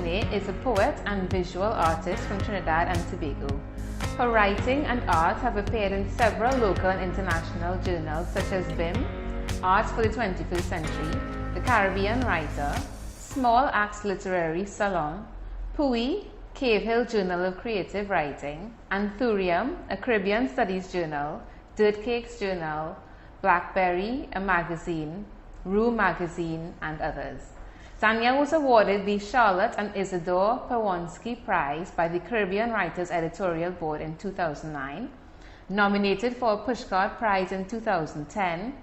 Boodoo-Fortune is a poet and visual artist from Trinidad and Tobago. Her writing and art have appeared in several local and international journals such as BIM, Arts for the 21st Century, The Caribbean Writer, Small Axe Literary Salon, PUI, Cave Hill Journal of Creative Writing, Anthurium, a Caribbean Studies journal, Dirt Cakes Journal, Blackberry, a magazine, Rue Magazine, and others. Danielle was awarded the Charlotte and Isidore Pawonsky Prize by the Caribbean Writers Editorial Board in 2009, nominated for a Pushcart Prize in 2010,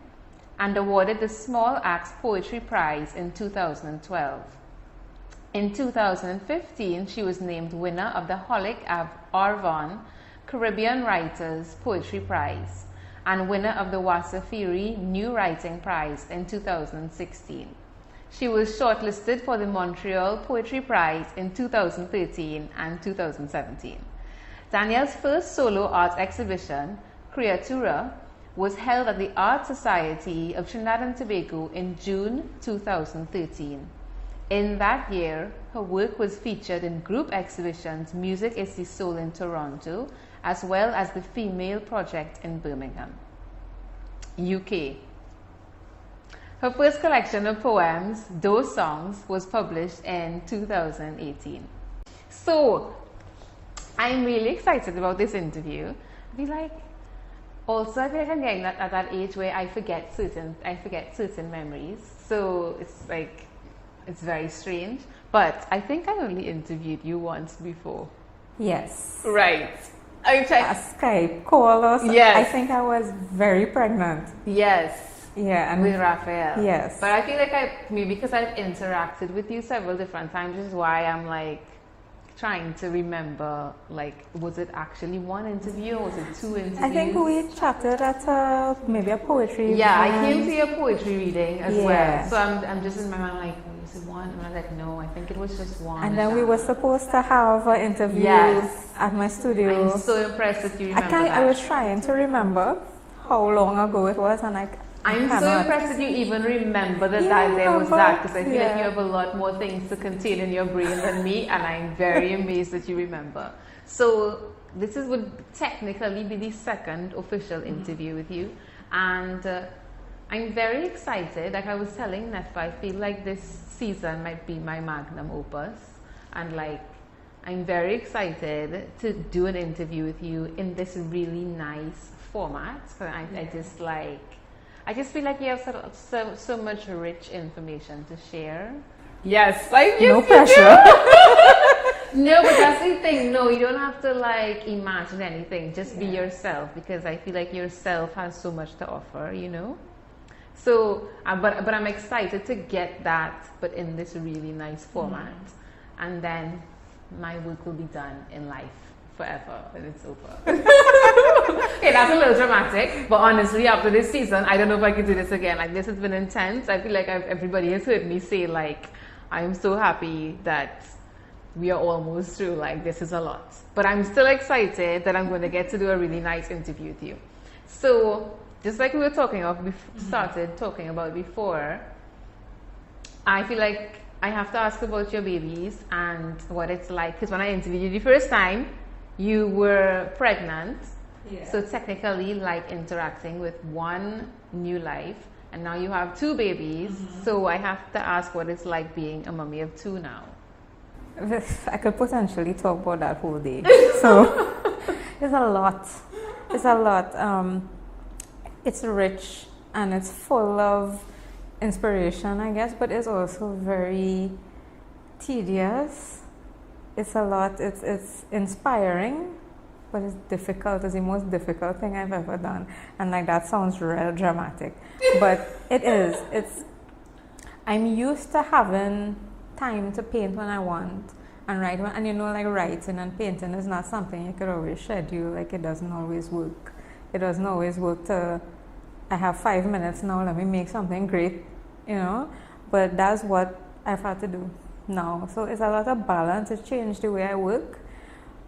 and awarded the Small Axe Poetry Prize in 2012. In 2015, she was named winner of the Holic Arvon Caribbean Writers Poetry Prize and winner of the Wasafiri New Writing Prize in 2016. She was shortlisted for the Montreal Poetry Prize in 2013 and 2017. Danielle's first solo art exhibition, Creatura, was held at the Art Society of Trinidad and Tobago in June 2013. In that year, her work was featured in group exhibitions Music is the Soul in Toronto, as well as the Female Project in Birmingham, UK. Her first collection of poems, Those Songs, was published in 2018. So, I'm really excited about this interview. I feel like I'm getting at that age where I forget certain memories. So it's very strange. But I think I only interviewed you once before. Yes. Right. A Skype call or something. Yes. I think I was very pregnant. Yes. Yeah, and with Raphael. Yes. But I feel like maybe because I've interacted with you several different times, this is why I'm like trying to remember, like, was it actually one interview or was it two interviews? I think we chatted at maybe a poetry Yeah, event. I came to your poetry reading as well. So I'm just in my mind like, was it one? And I was like, no, I think it was just one. And then we were supposed to have an interview at my studio. I'm so impressed that you remember that. I was trying to remember how long ago it was, and I'm so impressed that you even remember that there was that, because I feel like you have a lot more things to contain in your brain than me, and I'm very amazed that you remember. So this would technically be the second official interview with you, and I'm very excited. Like I was telling Netfa, I feel like this season might be my magnum opus, and like I'm very excited to do an interview with you in this really nice format. I just feel like you have so much rich information to share. Yes, no pressure. No, but that's the thing. No, you don't have to like imagine anything. Just be yourself, because I feel like yourself has so much to offer, you know. So, but I'm excited to get that, but in this really nice format, and then my work will be done in life forever, and it's over. Okay, that's a little dramatic, but honestly, after this season, I don't know if I can do this again. Like, this has been intense. I feel like everybody has heard me say, like, I'm so happy that we are almost through. Like, this is a lot. But I'm still excited that I'm going to get to do a really nice interview with you. So, just like we were started talking about before, I feel like I have to ask about your babies and what it's like. Because when I interviewed you the first time, you were pregnant. Yeah. So technically, like interacting with one new life, and now you have two babies. So I have to ask what it's like being a mommy of two now. I could potentially talk about that whole day. So it's a lot. It's a lot. It's rich and it's full of inspiration, I guess, but it's also very tedious. It's a lot. It's inspiring, but it's difficult. It's the most difficult thing I've ever done. And like, that sounds real dramatic, but it is. I'm used to having time to paint when I want and write when, and you know, like writing and painting is not something you could always schedule. Like, it doesn't always work. It doesn't always work to, I have 5 minutes now, let me make something great, you know, but that's what I've had to do now. So it's a lot of balance. It changed the way I work,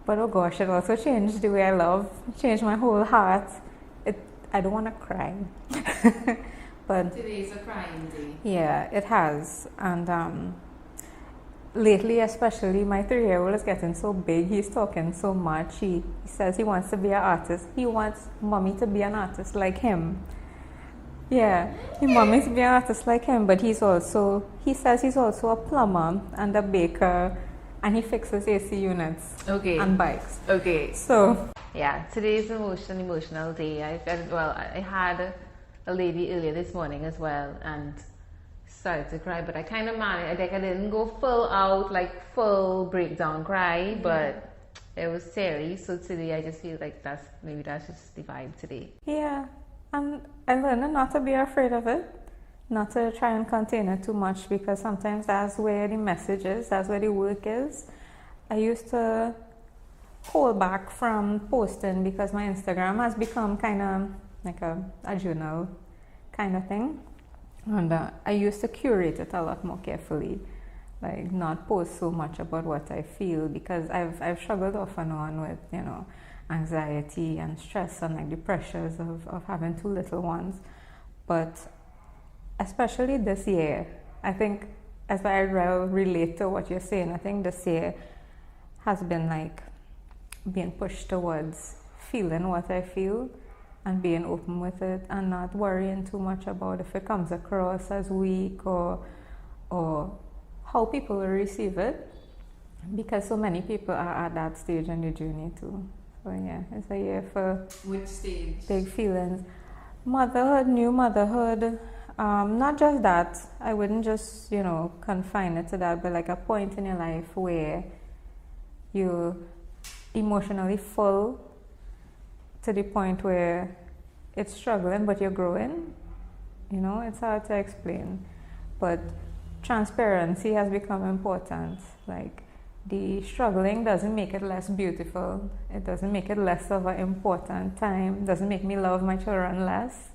but oh gosh, it also changed the way I love, changed my whole heart. I don't want to cry. But today's a crying day. Yeah, it has. And lately, especially, my 3-year-old is getting so big. He's talking so much. He says he wants to be an artist. He wants mommy to be an artist like him. Yeah, he wants me to be an artist like him, but he says he's also a plumber and a baker, and he fixes AC units and bikes. Okay. So yeah, today is an emotional day. I had a lady earlier this morning as well, and started to cry, but I kind of managed. I didn't go full breakdown cry, but it was scary. So today I just feel like that's just the vibe today. Yeah, and I learned not to be afraid of it, not to try and contain it too much, because sometimes that's where the message is, that's where the work is. I used to hold back from posting because my Instagram has become kind of like a journal kind of thing. And I used to curate it a lot more carefully, like not post so much about what I feel, because I've struggled off and on with, anxiety and stress and like the pressures of having 2 little ones. But especially this year, I think, as I relate to what you're saying, I think this year has been like being pushed towards feeling what I feel and being open with it, and not worrying too much about if it comes across as weak or how people will receive it, because so many people are at that stage in the journey too. So yeah, it's a year for which stage? Big feelings. Motherhood, new motherhood. Not just that. I wouldn't just confine it to that, but like a point in your life where you're emotionally full to the point where it's struggling, but you're growing. It's hard to explain, but transparency has become important. Like, the struggling doesn't make it less beautiful. It doesn't make it less of an important time. It doesn't make me love my children less.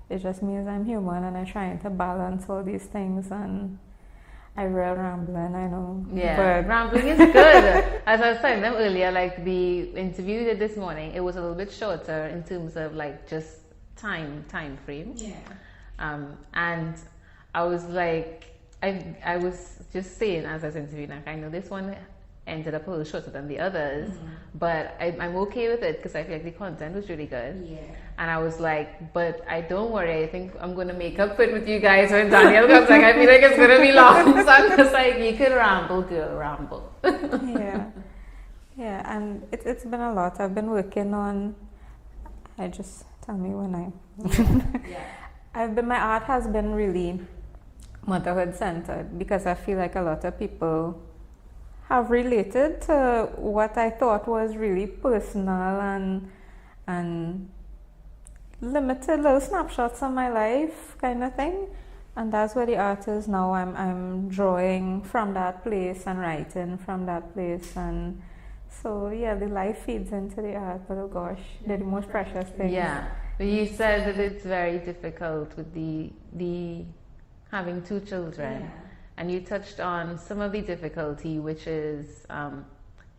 It just means I'm human and I'm trying to balance all these things. And I real rambling, I know. Yeah, but rambling is good. As I was telling them earlier, like the interview we did this morning, it was a little bit shorter in terms of like just time frame. Yeah. And I was like, I was just saying as I was interviewing, like, I know this one ended up a little shorter than the others, but I'm okay with it because I feel like the content was really good. Yeah. And I was like, but I don't worry, I think I'm going to make up for it with you guys when Danielle comes. Like, I feel like it's going to be long. So I'm just like, you can ramble, girl, ramble. Yeah, and it's been a lot. I've been working on, tell me when my art has been really motherhood centered, because I feel like a lot of people have related to what I thought was really personal and limited little snapshots of my life kind of thing, and that's where the art is now. I'm drawing from that place and writing from that place, and so yeah, the life feeds into the art. But oh gosh, they're the most precious things. Yeah, but you said that it's very difficult with the having 2 children, and you touched on some of the difficulty, which is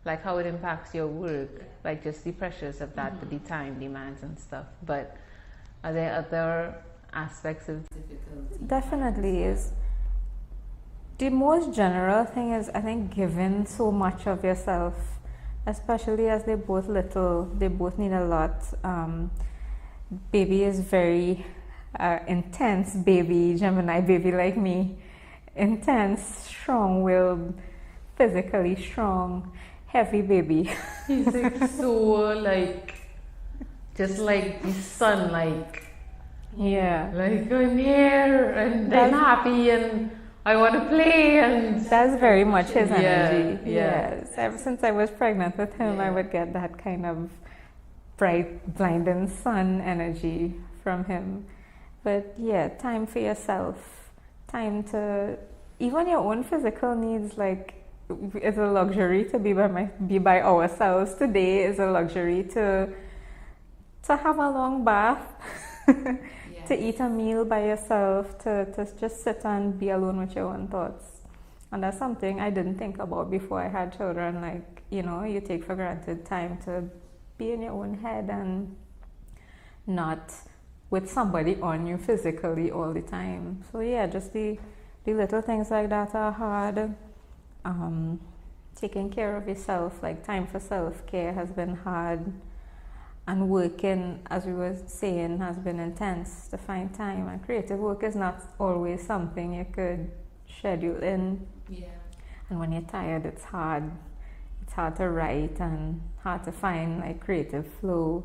like how it impacts your work, like just the pressures of that, with the time demands and stuff. But are there other aspects of difficulty? Definitely is. The most general thing is, I think, giving so much of yourself, especially as they're both little. They both need a lot. Baby is very intense baby, Gemini baby like me. Intense, strong-willed, physically strong, heavy baby. He's like so like, just like the sun, like, yeah, like I'm here and I'm happy and I want to play, and that's very much his energy. Yeah. Yes, ever since I was pregnant with him, I would get that kind of bright, blinding sun energy from him. But yeah, time for yourself, time to, even your own physical needs, like, it's a luxury to be by ourselves. Today is a luxury to have a long bath, to eat a meal by yourself, to just sit and be alone with your own thoughts. And that's something I didn't think about before I had children. Like, you take for granted time to be in your own head and not with somebody on you physically all the time. So yeah, just the little things like that are hard. taking care of yourself, like time for self-care has been hard, and working, as we were saying, has been intense to find time, and creative work is not always something you could schedule in. Yeah. And when you're tired, it's hard to write and hard to find like creative flow.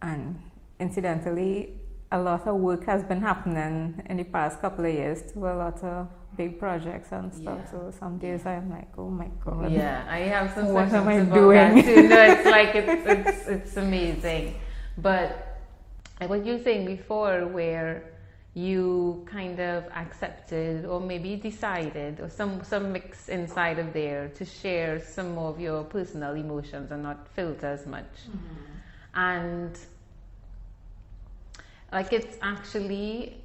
And incidentally, a lot of work has been happening in the past couple of years to a lot of big projects and stuff. Yeah. So some days I'm like, oh my god. Yeah, I have some What questions am I about doing? that too. No, it's like it's amazing. But like what you were saying before, where you kind of accepted or maybe decided, or some mix inside of there, to share some more of your personal emotions and not filter as much. And like it's actually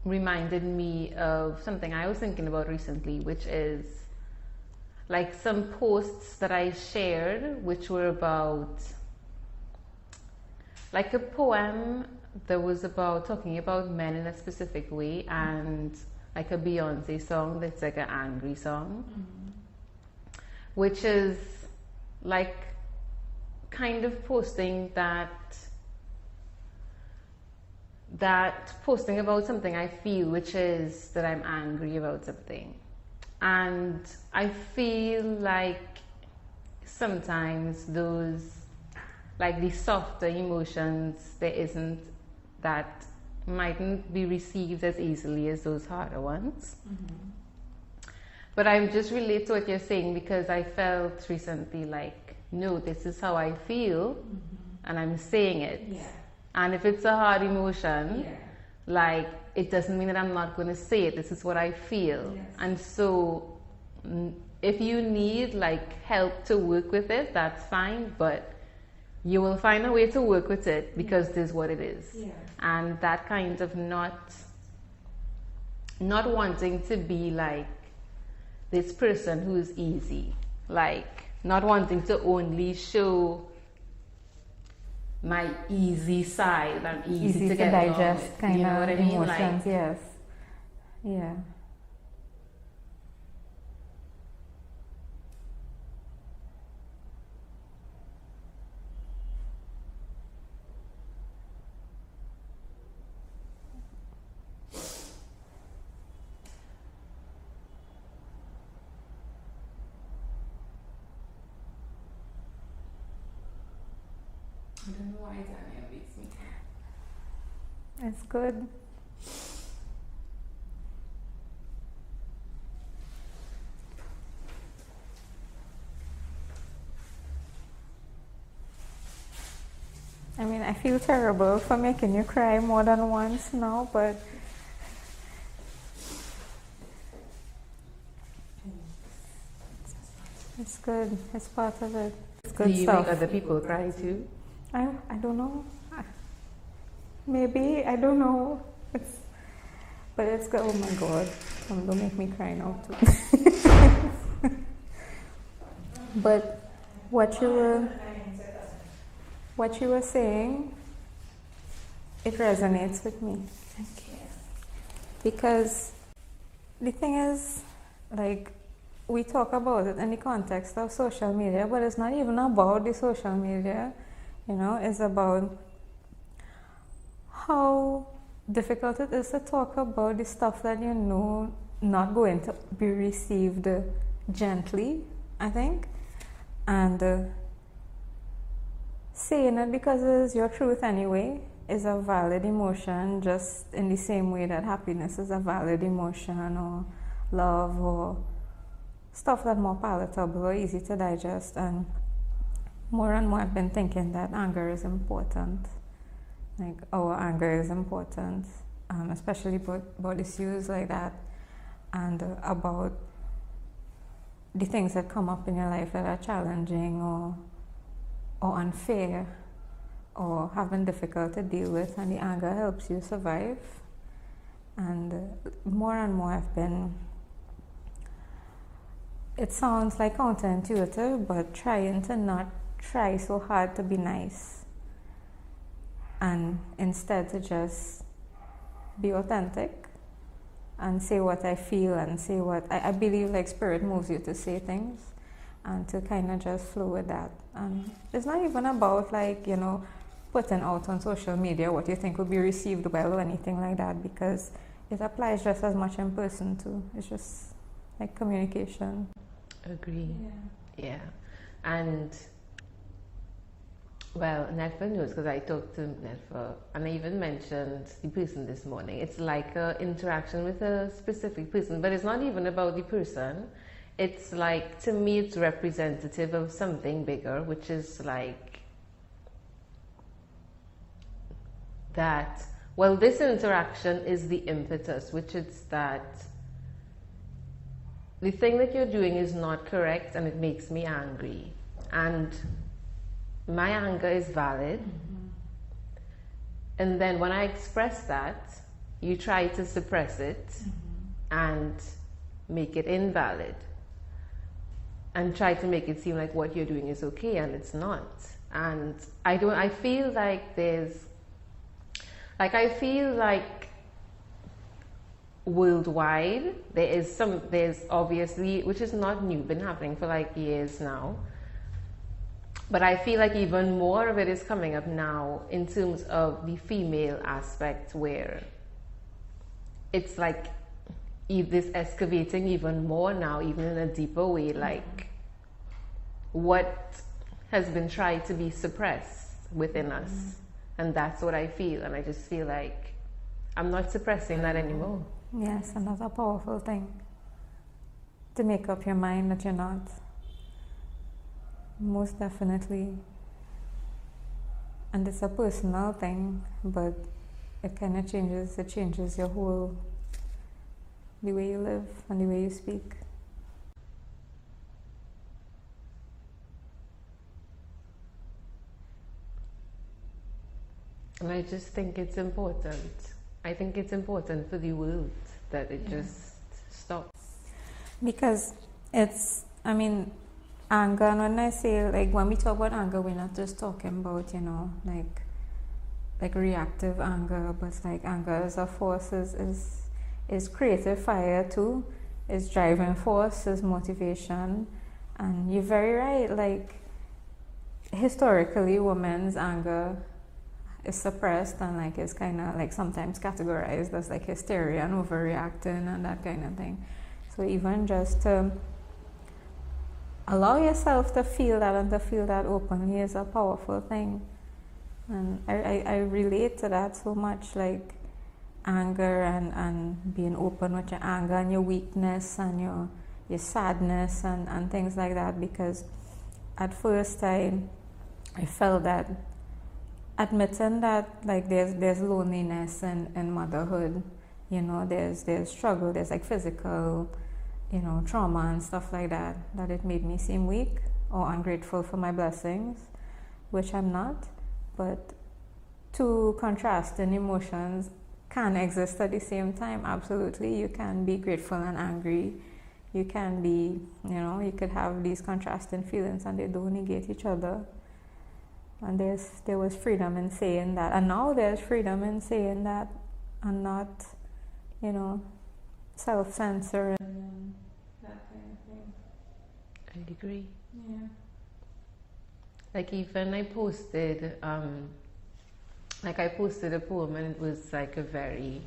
reminded me of something I was thinking about recently, which is like some posts that I shared, which were about like a poem that was about talking about men in a specific way, and like a Beyonce song that's like an angry song, which is like kind of posting posting about something I feel, which is that I'm angry about something. And I feel like sometimes those, like the softer emotions, that mightn't be received as easily as those harder ones. But I just relate to what you're saying, because I felt recently like, no, this is how I feel, and I'm saying it. Yeah. And if it's a hard emotion, Yeah. like it doesn't mean that I'm not going to say it. This is what I feel. Yes. And so if you need like help to work with it, that's fine, but you will find a way to work with it, because this is what it is. Yeah. And that kind of not wanting to be like this person who's easy, like not wanting to only show my easy side. I'm easy to get along digest with, kind you know of what I mean? emotions. Like, Yes. Yeah. I don't know why Danielle makes me. It's good. I mean, I feel terrible for making you cry more than once now, but it's good. It's part of it. It's good Do you stuff. make other people cry too? I don't know. Maybe, I don't know. But it's good. Oh my god. Don't make me cry now too. But what you were saying, it resonates with me. Thank you. Because the thing is, like, we talk about it in the context of social media, but it's not even about the social media, you know, it's about how difficult it is to talk about the stuff that you know not going to be received gently, I think, and saying it because it's your truth anyway is a valid emotion, just in the same way that happiness is a valid emotion, or love, or stuff that's more palatable or easy to digest. And more I've been thinking that anger is important. Like, our anger is important, especially about issues like that, and about the things that come up in your life that are challenging or unfair or have been difficult to deal with, and the anger helps you survive. And more I've been, it sounds like counterintuitive, but trying to not try so hard to be nice, and instead to just be authentic and say what I feel and say what I believe like spirit moves you to say things and to kind of just flow with that. And it's not even about like, you know, putting out on social media what you think will be received well or anything like that, because it applies just as much in person too. It's just like communication. Agree. Yeah. And well, Netfa knows because I talked to Netfa and I even mentioned the person this morning. It's like an interaction with a specific person, but it's not even about the person. It's like, to me, it's representative of something bigger, which is like that, well, this interaction is the impetus, which is that the thing that you're doing is not correct and it makes me angry. And my anger is valid. And then when I express that, you try to suppress it and make it invalid and try to make it seem like what you're doing is okay, and it's not. And I feel like I feel like worldwide there's obviously, which is not new, been happening for like years now, but I feel like even more of it is coming up now in terms of the female aspect, where it's like this excavating even more now, even in a deeper way, like what has been tried to be suppressed within us. And that's what I feel, and I just feel like I'm not suppressing that anymore. Yes, another powerful thing, to make up your mind that you're not. Most definitely. And it's a personal thing, but it kind of changes your whole, the way you live and the way you speak. And I just think it's important. I think it's important for the world that it just stops. Because it's, I mean, anger, and when I say, like, when we talk about anger, we're not just talking about, you know, like reactive anger, but like anger as a force is creative fire too, is driving force, is motivation. And you're very right, like, historically, women's anger is suppressed and like is kind of like sometimes categorized as like hysteria and overreacting and that kind of thing. So even just to allow yourself to feel that and to feel that openly is a powerful thing. And I relate to that so much, like anger and being open with your anger and your weakness and your sadness and things like that, because at first I felt that admitting that like there's loneliness in motherhood, you know, there's struggle, there's like physical, you know, trauma and stuff like that it made me seem weak or ungrateful for my blessings, which I'm not. But two contrasting emotions can exist at the same time. Absolutely, you can be grateful and angry. You can be, you know, you could have these contrasting feelings and they don't negate each other. And there was freedom in saying that, and now there's freedom in saying that, and not, you know, self-censoring and that kind of thing. I agree. Yeah. Like even I posted a poem, and it was like a very,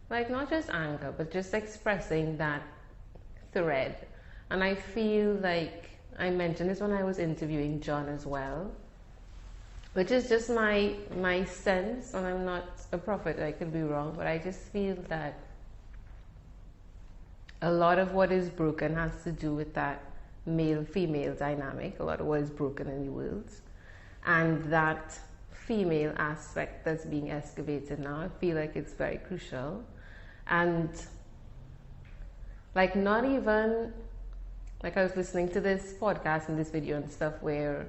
like not just anger, but just expressing that thread. And I feel like I mentioned this when I was interviewing John as well, which is just my sense, and I'm not a prophet, I could be wrong, but I just feel that a lot of what is broken has to do with that male-female dynamic, a lot of what is broken in the world, and that female aspect that's being excavated now, I feel like it's very crucial. And like not even, like I was listening to this podcast and this video and stuff where,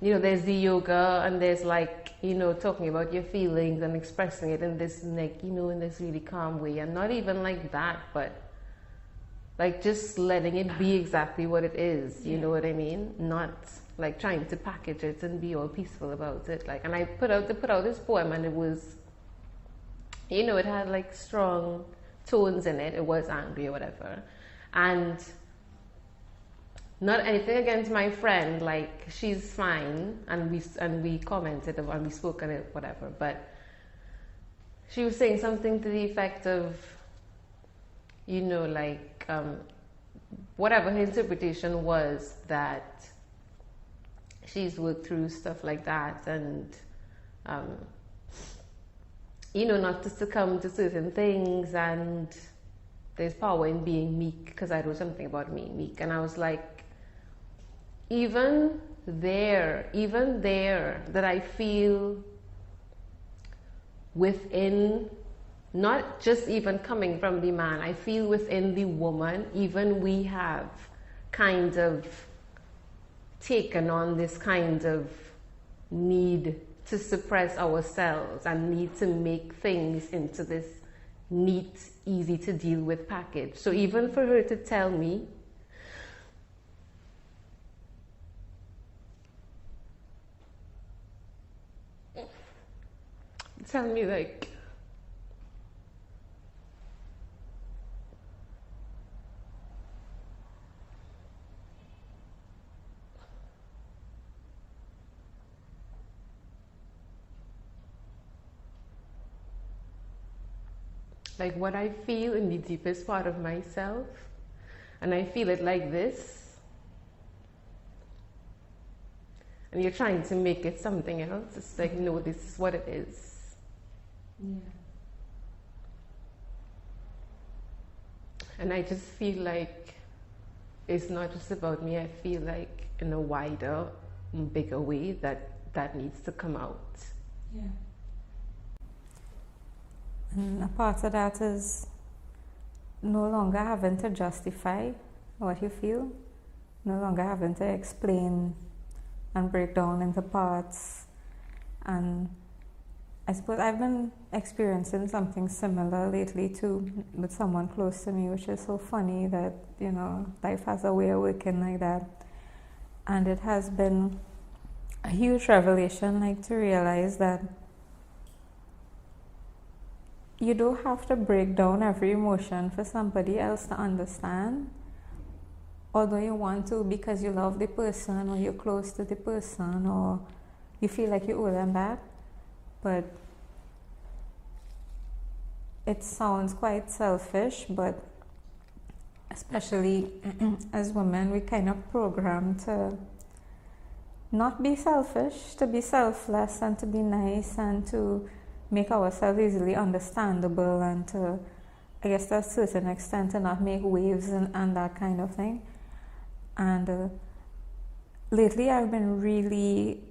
you know, there's the yoga and there's like, you know, talking about your feelings and expressing it in this, like, you know, in this really calm way, and not even like that, but like just letting it be exactly what it is, you know what I mean? Not like trying to package it and be all peaceful about it. Like, and I put out this poem, and it was you know, it had like strong tones in it. It was angry or whatever. And not anything against my friend, like she's fine, and we commented and we spoke on it, whatever, but she was saying something to the effect of, you know, like whatever her interpretation was, that she's worked through stuff like that, and you know, not to succumb to certain things, and there's power in being meek, because I wrote something about being meek, and I was like, even there, that I feel within, not just even coming from the man, I feel within the woman, even we have kind of taken on this kind of need to suppress ourselves and need to make things into this neat, easy to deal with package. So even for her to tell me, like what I feel in the deepest part of myself, and I feel it like this, and you're trying to make it something else. It's like, no, this is what it is. Yeah. And I just feel like it's not just about me. I feel like in a wider, bigger way that needs to come out. Yeah. And a part of that is no longer having to justify what you feel, no longer having to explain and break down into parts. And I suppose I've been experiencing something similar lately too, with someone close to me, which is so funny that, you know, life has a way of working like that. And it has been a huge revelation, like, to realize that you don't have to break down every emotion for somebody else to understand, although you want to, because you love the person, or you're close to the person, or you feel like you owe them that. But it sounds quite selfish, but especially as women, we kind of programmed to not be selfish, to be selfless, and to be nice, and to make ourselves easily understandable, and to, I guess to a certain extent, to not make waves and that kind of thing. And lately I've been really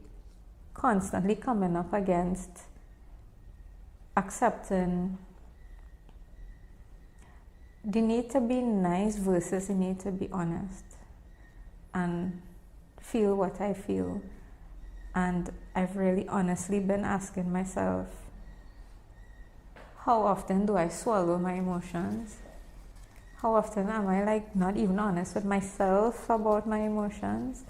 constantly coming up against accepting the need to be nice versus the need to be honest and feel what I feel. And I've really honestly been asking myself, how often do I swallow my emotions? How often am I like not even honest with myself about my emotions?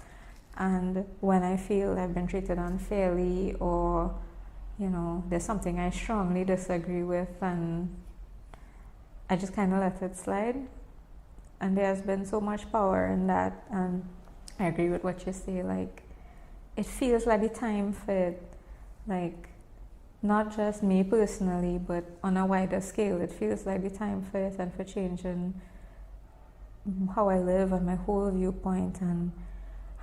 And when I feel I've been treated unfairly, or, you know, there's something I strongly disagree with, and I just kind of let it slide. And there's been so much power in that. And I agree with what you say, like, it feels like the time for it, like, not just me personally, but on a wider scale, it feels like the time for it, and for changing how I live and my whole viewpoint. And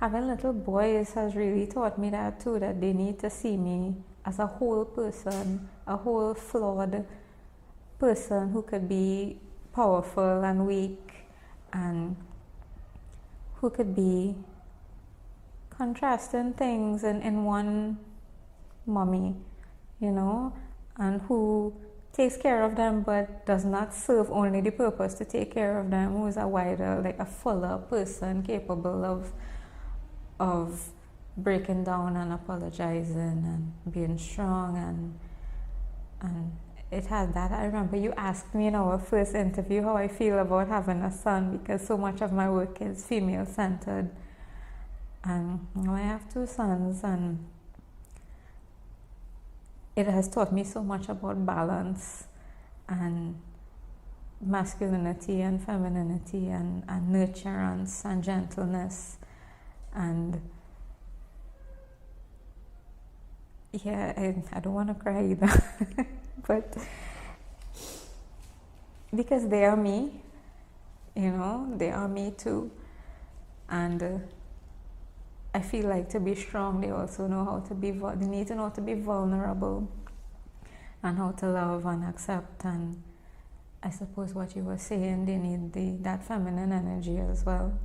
having little boys has really taught me that too, that they need to see me as a whole person, a whole flawed person who could be powerful and weak, and who could be contrasting things in one mommy, you know, and who takes care of them but does not serve only the purpose to take care of them, who is a wider, like a fuller person capable of breaking down and apologizing and being strong. And it had that. I remember you asked me in our first interview how I feel about having a son, because so much of my work is female centered, and now I have 2 sons, and it has taught me so much about balance and masculinity and femininity and nurturance and gentleness and yeah, I don't want to cry either but because they are me, you know, they are me too, and I feel like to be strong they also know how to be, they need to know how to be vulnerable and how to love and accept, and I suppose what you were saying, they need that feminine energy as well.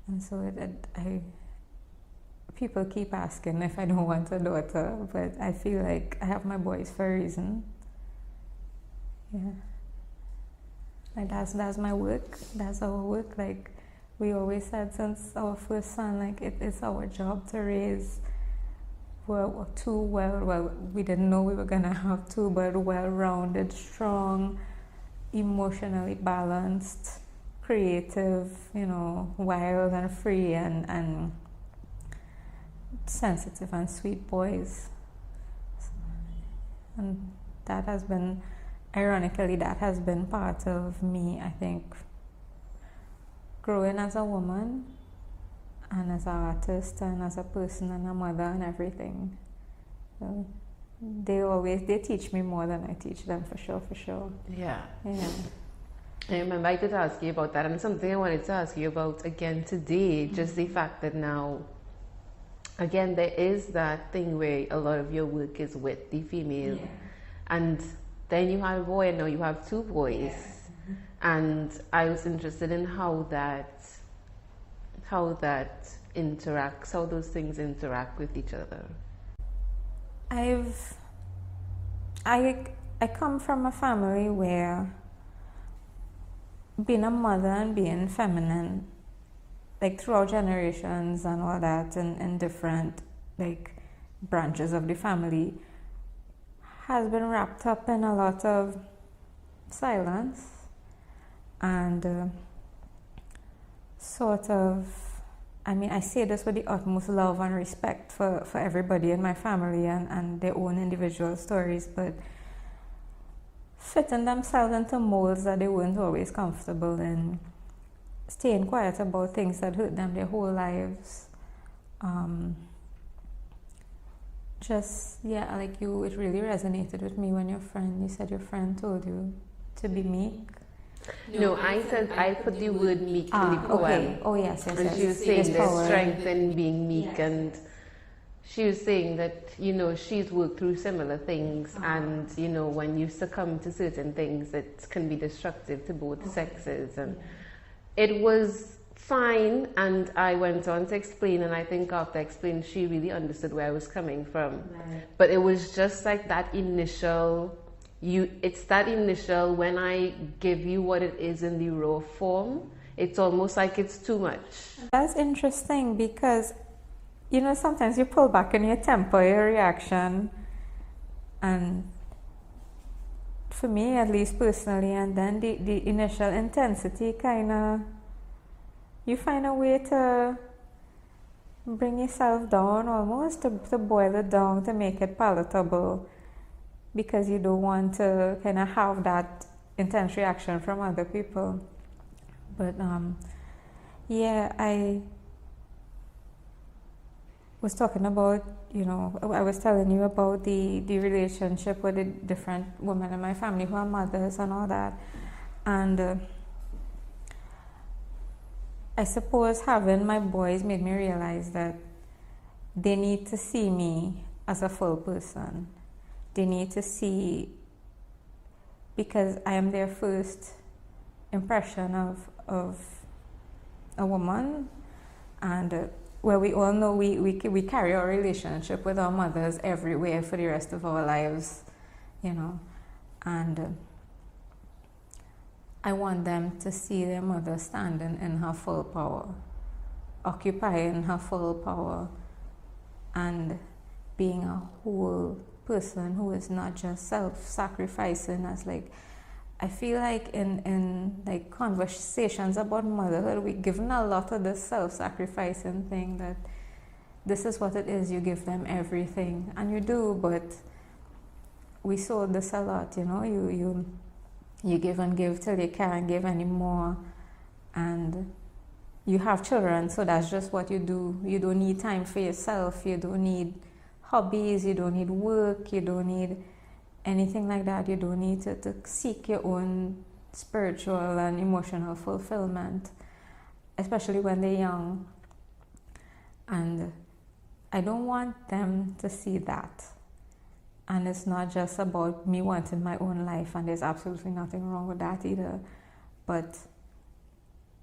And so people keep asking if I don't want a daughter, but I feel like I have my boys for a reason. Yeah, like that's my work. That's our work. Like we always said since our first son, like it's our job to raise two we didn't know we were gonna have two, but well-rounded, strong, emotionally balanced, creative, you know, wild and free and sensitive and sweet boys. And that has been, ironically, that has been part of me, I think, growing as a woman and as an artist and as a person and a mother and everything. So they teach me more than I teach them, for sure. Yeah. Yeah. I remember I did ask you about that, and something I wanted to ask you about again today, just the fact that now, again, there is that thing where a lot of your work is with the female, and then you have a boy, and now you have two boys, and I was interested in how that interacts, how those things interact with each other. I come from a family where being a mother and being feminine, like throughout generations and all that, in different like branches of the family, has been wrapped up in a lot of silence and sort of, I mean, I say this with the utmost love and respect for everybody in my family and their own individual stories, but fitting themselves into molds that they weren't always comfortable in, staying quiet about things that hurt them their whole lives. Like you, it really resonated with me when you said your friend told you to be meek. No, I said I put the word meek in the poem. Okay. Oh yes. And she was saying there's strength in being meek, and she was saying that, you know, she's worked through similar things, and, you know, when you succumb to certain things, it can be destructive to both sexes. And it was fine, and I went on to explain, and I think after I explained, she really understood where I was coming from. Right. But it was just like that initial, it's that initial, when I give you what it is in the raw form, it's almost like it's too much. That's interesting because, you know, sometimes you pull back in your temper, your reaction, and for me, at least personally, and then the initial intensity kind of, you find a way to bring yourself down almost, to boil it down, to make it palatable, because you don't want to kind of have that intense reaction from other people. But I was talking about, you know, I was telling you about the relationship with the different women in my family who are mothers and all that. And I suppose having my boys made me realize that they need to see me as a full person. They need to see, because I am their first impression of a woman, and well, we all know we carry our relationship with our mothers everywhere for the rest of our lives, you know, and I want them to see their mother standing in her full power, occupying her full power, and being a whole person who is not just self-sacrificing. As like, I feel like in like conversations about motherhood, we're given a lot of this self-sacrificing thing, that this is what it is, you give them everything, and you do, but we sold this a lot, you know, you give and give till you can't give anymore, and you have children, so that's just what you do. You don't need time for yourself, you don't need hobbies, you don't need work, you don't need anything like that. You don't need to seek your own spiritual and emotional fulfillment, especially when they're young. And I don't want them to see that. And it's not just about me wanting my own life, and there's absolutely nothing wrong with that either. But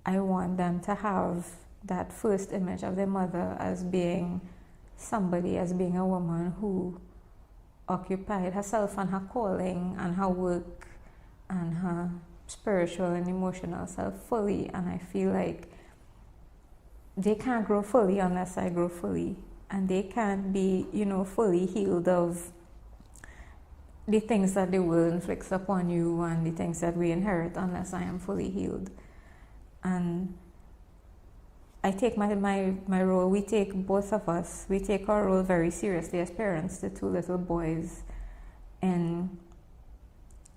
I want them to have that first image of their mother as being somebody, as being a woman who occupied herself and her calling and her work and her spiritual and emotional self fully. And I feel like they can't grow fully unless I grow fully. And they can't be, you know, fully healed of the things that the world inflicts upon you and the things that we inherit unless I am fully healed. And I take my role, we take, both of us, we take our role very seriously as parents, the two little boys, in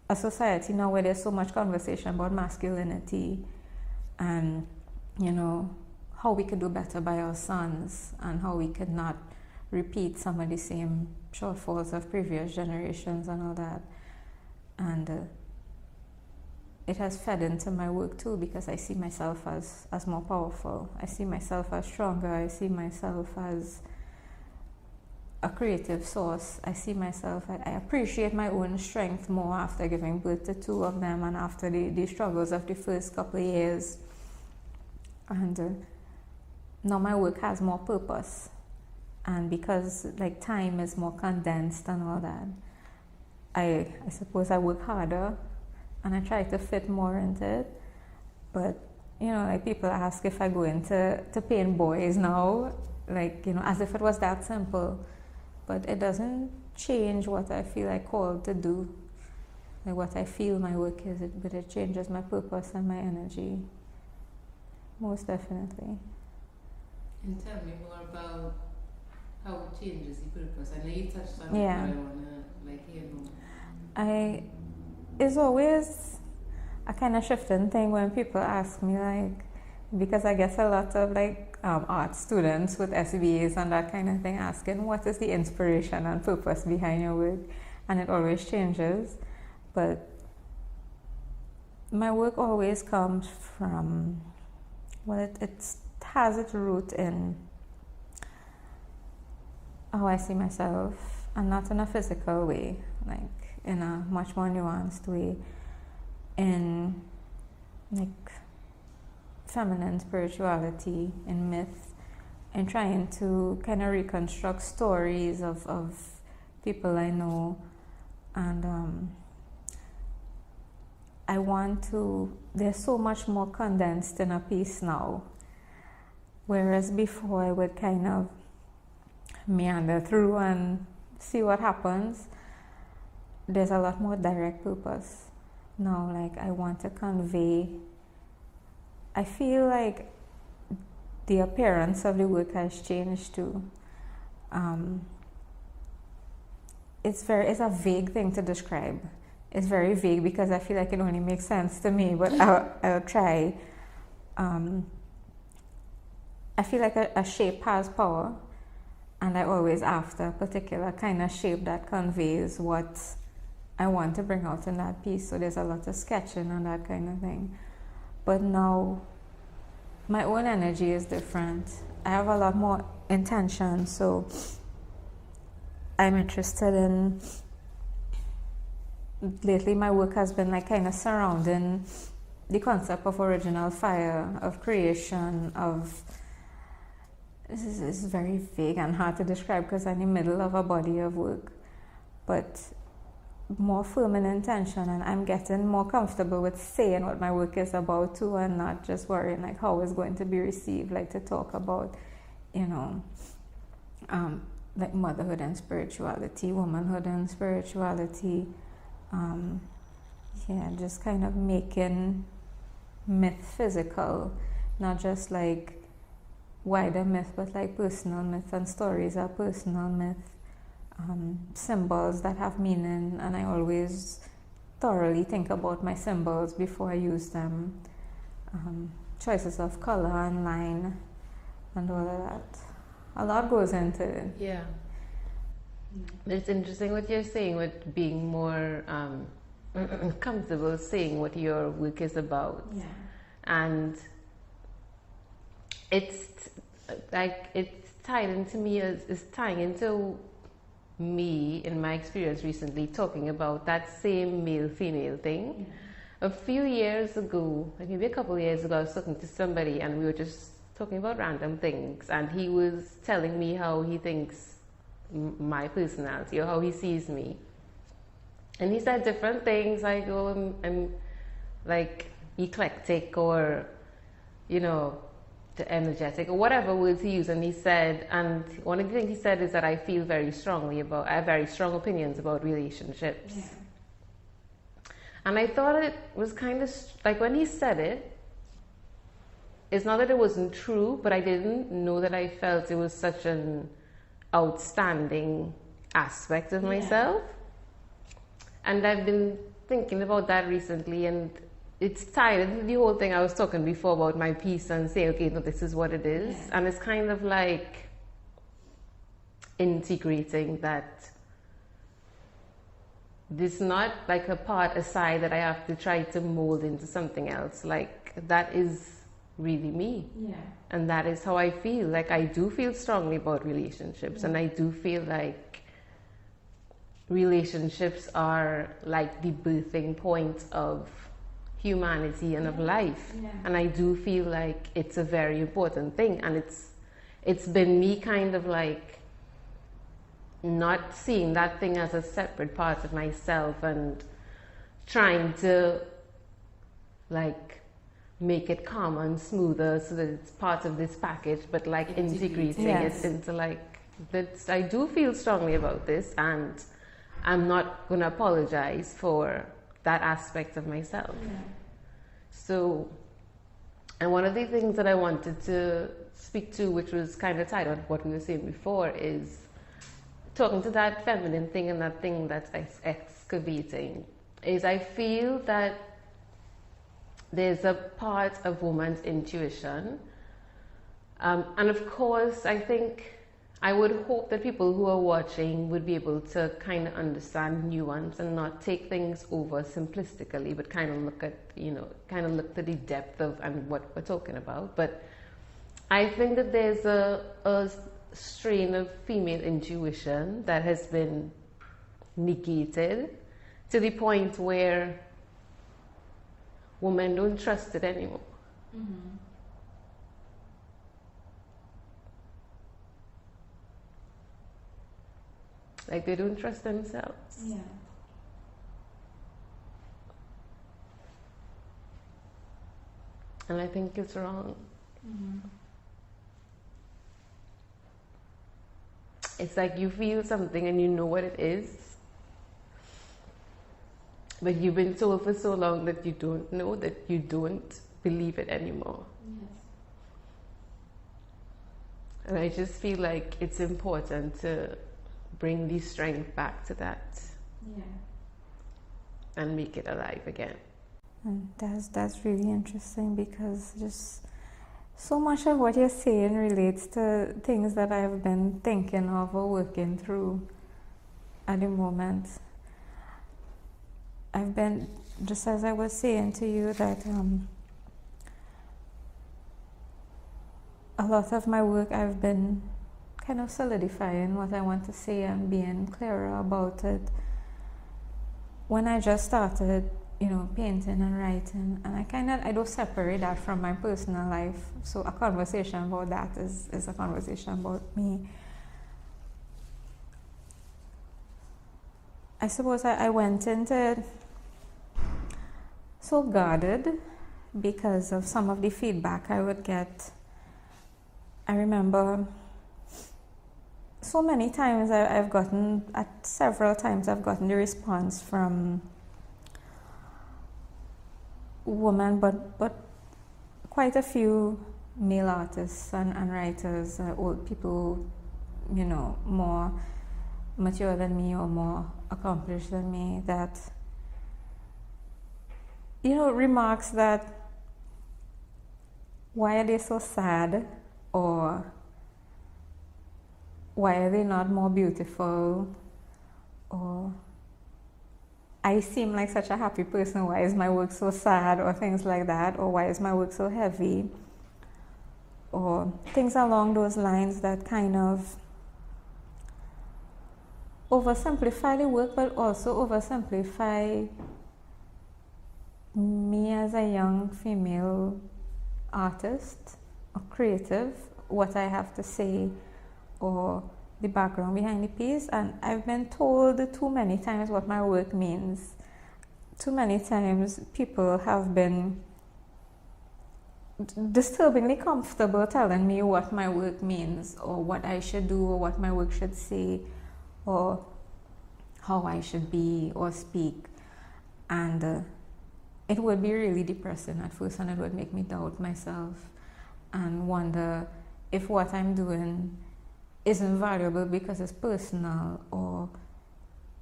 a society now where there's so much conversation about masculinity and, you know, how we could do better by our sons and how we could not repeat some of the same shortfalls of previous generations and all that. And it has fed into my work too, because I see myself as more powerful. I see myself as stronger. I see myself as a creative source. I see myself, I appreciate my own strength more after giving birth to two of them and after the struggles of the first couple of years. And now my work has more purpose. And because like time is more condensed and all that, I suppose I work harder and I try to fit more into it. But, you know, like people ask if I go into paint boys now, like, you know, as if it was that simple. But it doesn't change what I feel like called to do, like what I feel my work is, but it changes my purpose and my energy, most definitely. And tell me more about how it changes the purpose. I know you touched on Yeah. it, but I want to like hear more. It's always a kind of shifting thing when people ask me, like, because I guess a lot of like art students with SBAs and that kind of thing asking what is the inspiration and purpose behind your work, and it always changes. But my work always comes from, well, it has its root in how I see myself, and not in a physical way, like in a much more nuanced way, in like feminine spirituality, in myth, and trying to kind of reconstruct stories of people I know. And I want to, there's so much more condensed in a piece now, whereas before I would kind of meander through and see what happens. There's a lot more direct purpose now. Like I want to convey, I feel like the appearance of the work has changed too. It's a vague thing to describe. It's very vague because I feel like it only makes sense to me, but I'll try. I feel like a shape has power, and I always after a particular kind of shape that conveys what I want to bring out in that piece. So there's a lot of sketching and that kind of thing. But now my own energy is different. I have a lot more intention, so I'm interested in, lately my work has been like kind of surrounding the concept of original fire, of creation, of, this is very vague and hard to describe because I'm in the middle of a body of work, but more firm in intention, and I'm getting more comfortable with saying what my work is about too, and not just worrying like how it's going to be received, like to talk about, you know, like motherhood and spirituality, womanhood and spirituality, yeah, just kind of making myth physical, not just like wider myth, but like personal myth, and stories are personal myth. symbols that have meaning, and I always thoroughly think about my symbols before I use them. Choices of color and line and all of that. A lot goes into it. Yeah. It's interesting what you're saying with being more comfortable saying what your work is about. Yeah. And it's tied into me, it's tying into me in my experience recently, talking about that same male-female thing. Yeah. A few years ago, like maybe a couple of years ago, I was talking to somebody and we were just talking about random things, and he was telling me how he thinks my personality or how he sees me. And he said different things like, oh, I'm like eclectic, or, you know, the energetic, or whatever words he used. And he said, and one of the things he said is that I feel very strongly about, I have very strong opinions about relationships. Yeah. And I thought it was kind of like, when he said it, it's not that it wasn't true, but I didn't know that I felt it was such an outstanding aspect of myself. And I've been thinking about that recently, and it's tied into the whole thing I was talking before about my piece and saying, okay, no, this is what it is. Yeah. And it's kind of like integrating that this not like a part aside that I have to try to mold into something else. Like, that is really me. Yeah. And that is how I feel. Like, I do feel strongly about relationships, and I do feel like relationships are like the birthing point of humanity and of life. Yeah. And I do feel like it's a very important thing, and it's been me kind of like not seeing that thing as a separate part of myself and trying to like make it calmer and smoother so that it's part of this package, but like integrating it into like that. I do feel strongly about this, and I'm not going to apologize for that aspect of myself. Yeah. So, and one of the things that I wanted to speak to, which was kind of tied on what we were saying before, is talking to that feminine thing and that thing that's excavating, is I feel that there's a part of woman's intuition. And of course, I think I would hope that people who are watching would be able to kind of understand nuance and not take things over simplistically, but kind of look at, you know, kind of look to the depth of and what we're talking about. But I think that there's a strain of female intuition that has been negated to the point where women don't trust it anymore. Mm-hmm. Like, they don't trust themselves. Yeah. And I think it's wrong. Mm-hmm. It's like you feel something and you know what it is, but you've been told for so long that you don't know, that you don't believe it anymore. Yes. And I just feel like it's important to bring the strength back to that Yeah. and make it alive again. And that's really interesting, because just so much of what you're saying relates to things that I've been thinking of or working through at the moment. I've been, just as I was saying to you, that a lot of my work I've been kind of solidifying what I want to say and being clearer about it. When I just started, you know, painting and writing, and I don't separate that from my personal life. So a conversation about that is a conversation about me. I suppose I went into it so guarded because of some of the feedback I would get. I remember so many times I've gotten, at several times I've gotten the response from women, but quite a few male artists and writers, old people, you know, more mature than me or more accomplished than me that, remarks that why are they so sad, or why are they not more beautiful, or I seem like such a happy person, why is my work so sad, or things like that, or why is my work so heavy, or things along those lines that kind of oversimplify the work, but also oversimplify me as a young female artist or creative, what I have to say, or the background behind the piece. And I've been told too many times what my work means. Too many times people have been disturbingly comfortable telling me what my work means, or what I should do, or what my work should say, or how I should be or speak. And it would be really depressing at first, and it would make me doubt myself and wonder if what I'm doing isn't valuable because it's personal, or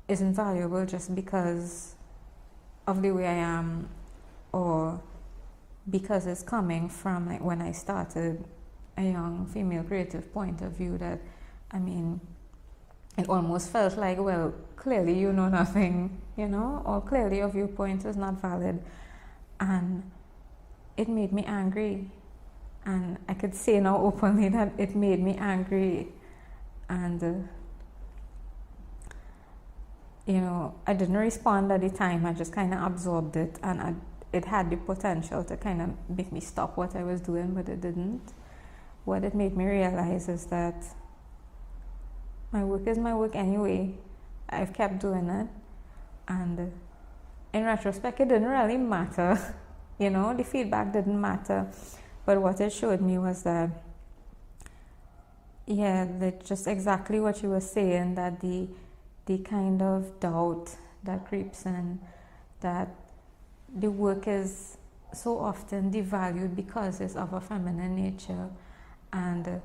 isn't valuable just because of the way I am, or because it's coming from like when I started a young female creative point of view. That, I mean, it almost felt like, well, clearly you know nothing, or clearly your viewpoint is not valid. And it made me angry. And I could say now openly that it made me angry. And, I didn't respond at the time. I just kind of absorbed it. And it had the potential to kind of make me stop what I was doing, but it didn't. What it made me realize is that my work is my work anyway. I've kept doing it. And in retrospect, it didn't really matter. The feedback didn't matter. But what it showed me was that, that just exactly what you were saying, that the kind of doubt that creeps in, that the work is so often devalued because it's of a feminine nature. And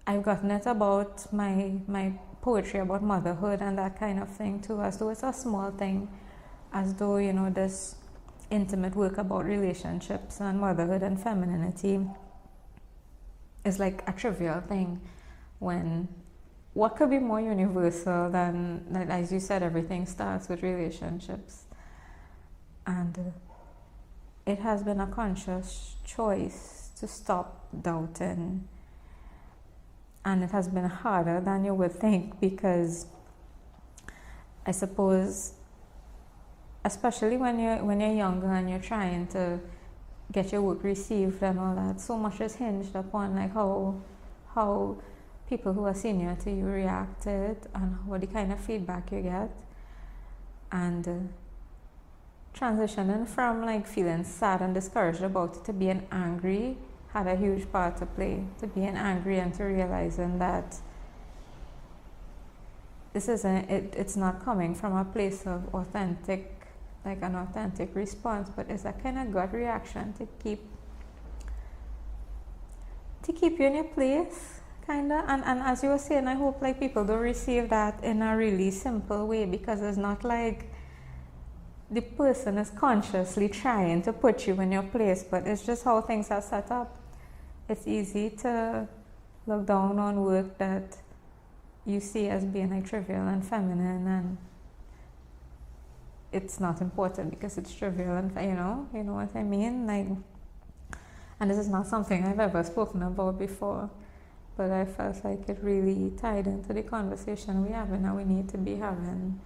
I've gotten it about my poetry about motherhood and that kind of thing too, as though it's a small thing, as though, this intimate work about relationships and motherhood and femininity is like a trivial thing, when what could be more universal than, as you said, everything starts with relationships. And it has been a conscious choice to stop doubting. And it has been harder than you would think, because I suppose, especially when you're younger and you're trying to get your work received and all that, so much is hinged upon like how people who are senior to you reacted and what the kind of feedback you get. And transitioning from like feeling sad and discouraged about it to being angry had a huge part to play. To being angry and to realizing that this isn't, it's not coming from a place of authentic, like an authentic response, but it's a kind of gut reaction to keep you in your place, kind of. And as you were saying, I hope like people don't receive that in a really simple way, because it's not like the person is consciously trying to put you in your place, but it's just how things are set up. It's easy to look down on work that you see as being like trivial and feminine, and it's not important because it's trivial, and you know what I mean. Like, and this is not something I've ever spoken about before, but I felt like it really tied into the conversation we're having and we need to be having